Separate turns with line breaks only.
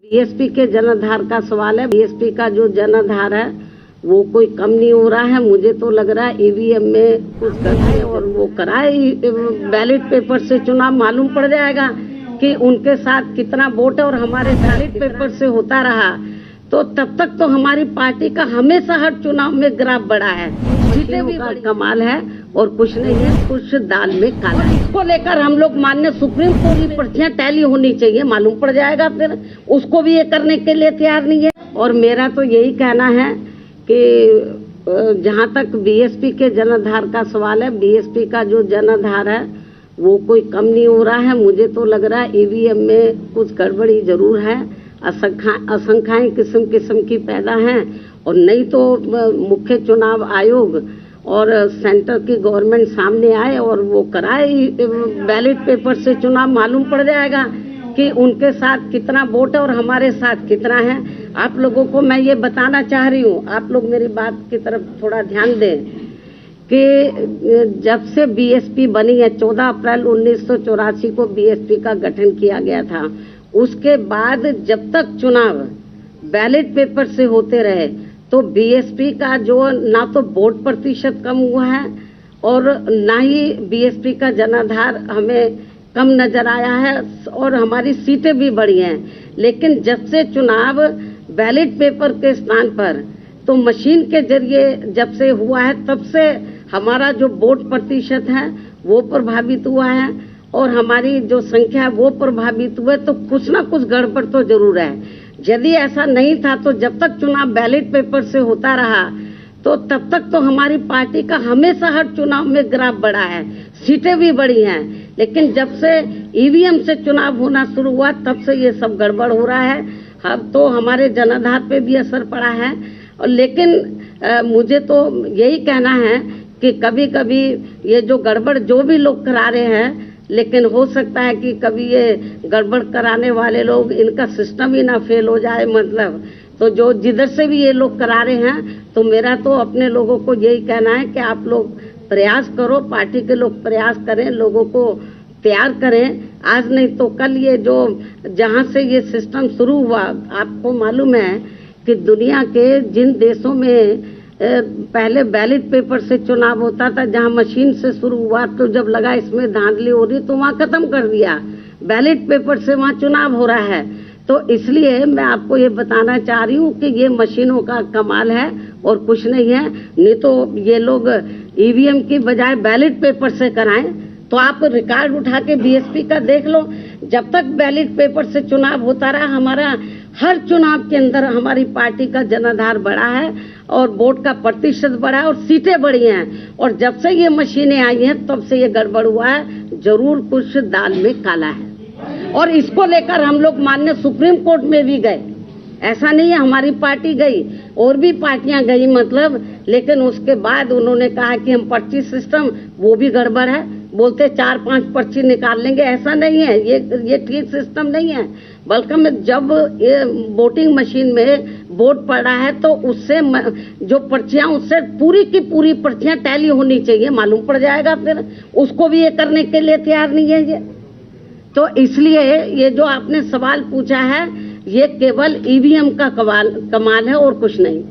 BSP के जनाधार का सवाल है। बीएसपी का जो जनाधार है वो कोई कम नहीं हो रहा है। मुझे तो लग रहा है ईवीएम में कुछ कराए और वो कराए बैलेट पेपर से चुनाव मालूम पड़ जाएगा कि उनके साथ कितना वोट है। और हमारे बैलेट पेपर से होता रहा तो तब तक तो हमारी पार्टी का हमेशा हर चुनाव में ग्राफ बढ़ा है। सीटें भी बड़ी कमाल है और कुछ नहीं है, कुछ दाल में काला है। इसको लेकर हम लोग माननीय सुप्रीम कोर्ट की पर्चियां टैली होनी चाहिए, मालूम पड़ जाएगा। फिर उसको भी ये करने के लिए तैयार नहीं है। और मेरा तो यही कहना है कि जहां तक बीएसपी के जनाधार का सवाल है, बीएसपी का जो जनाधार है वो कोई कम नहीं हो रहा है। मुझे तो लग रहा है ईवीएम में कुछ गड़बड़ी जरूर है। आशंकाएं किस्म किस्म की पैदा हैं। और नहीं तो मुख्य चुनाव आयोग और सेंटर की गवर्नमेंट सामने आए और वो कराए बैलेट पेपर से चुनाव, मालूम पड़ जाएगा कि उनके साथ कितना वोट है और हमारे साथ कितना है। आप लोगों को मैं ये बताना चाह रही हूँ, आप लोग मेरी बात की तरफ थोड़ा ध्यान दें कि जब से बीएसपी बनी है, 14 अप्रैल 1984 को बीएसपी का गठन किया गया था। उसके बाद जब तक चुनाव बैलेट पेपर से होते रहे तो बीएसपी का जो ना तो वोट प्रतिशत कम हुआ है और ना ही बीएसपी का जनाधार हमें कम नजर आया है और हमारी सीटें भी बढ़ी हैं। लेकिन जब से चुनाव बैलेट पेपर के स्थान पर तो मशीन के जरिए जब से हुआ है, तब से हमारा जो वोट प्रतिशत है वो प्रभावित हुआ है और हमारी जो संख्या है वो प्रभावित हुए। तो कुछ ना कुछ गड़बड़ तो जरूर है। यदि ऐसा नहीं था तो जब तक चुनाव बैलेट पेपर से होता रहा तो तब तक तो हमारी पार्टी का हमेशा हर चुनाव में ग्राफ बढ़ा है, सीटें भी बढ़ी हैं। लेकिन जब से ईवीएम से चुनाव होना शुरू हुआ तब से ये सब गड़बड़ हो रहा है। अब तो हमारे जनाधार पे भी असर पड़ा है। और लेकिन मुझे तो यही कहना है कि कभी कभी ये जो गड़बड़ जो भी लोग करा रहे हैं, लेकिन हो सकता है कि कभी ये गड़बड़ कराने वाले लोग, इनका सिस्टम ही ना फेल हो जाए। मतलब तो जो जिधर से भी ये लोग करा रहे हैं, तो मेरा तो अपने लोगों को यही कहना है कि आप लोग प्रयास करो, पार्टी के लोग प्रयास करें, लोगों को तैयार करें। आज नहीं तो कल ये जो जहां से ये सिस्टम शुरू हुआ, आपको मालूम है कि दुनिया के जिन देशों में पहले बैलेट पेपर से चुनाव होता था, जहां मशीन से शुरू हुआ, तो जब लगा इसमें धांधली हो रही तो वहां खत्म कर दिया, बैलेट पेपर से वहां चुनाव हो रहा है। तो इसलिए मैं आपको ये बताना चाह रही हूँ कि ये मशीनों का कमाल है और कुछ नहीं है। नहीं तो ये लोग ईवीएम की बजाय बैलेट पेपर से कराएं। तो आप रिकॉर्ड उठा के बीएसपी का देख लो, जब तक बैलेट पेपर से चुनाव होता रहा, हमारा हर चुनाव के अंदर हमारी पार्टी का जनाधार बढ़ा है और वोट का प्रतिशत बढ़ा है और सीटें बढ़ी हैं। और जब से ये मशीनें आई हैं तब से ये गड़बड़ हुआ है। जरूर कुछ दाल में काला है। और इसको लेकर हम लोग माननीय सुप्रीम कोर्ट में भी गए। ऐसा नहीं है हमारी पार्टी गई, और भी पार्टियां गई मतलब। लेकिन उसके बाद उन्होंने कहा कि हम पर्ची सिस्टम वो भी गड़बड़ है, बोलते 4-5 पर्ची निकाल लेंगे। ऐसा नहीं है, ये ठीक सिस्टम नहीं है। बल्कि जब ये वोटिंग मशीन में वोट पड़ा है तो उससे जो पर्चियां, उससे पूरी की पूरी पर्चियां टैली होनी चाहिए, मालूम पड़ जाएगा। फिर उसको भी ये करने के लिए तैयार नहीं है ये। तो इसलिए ये जो आपने सवाल पूछा है ये केवल ईवीएम का कमाल है और कुछ नहीं।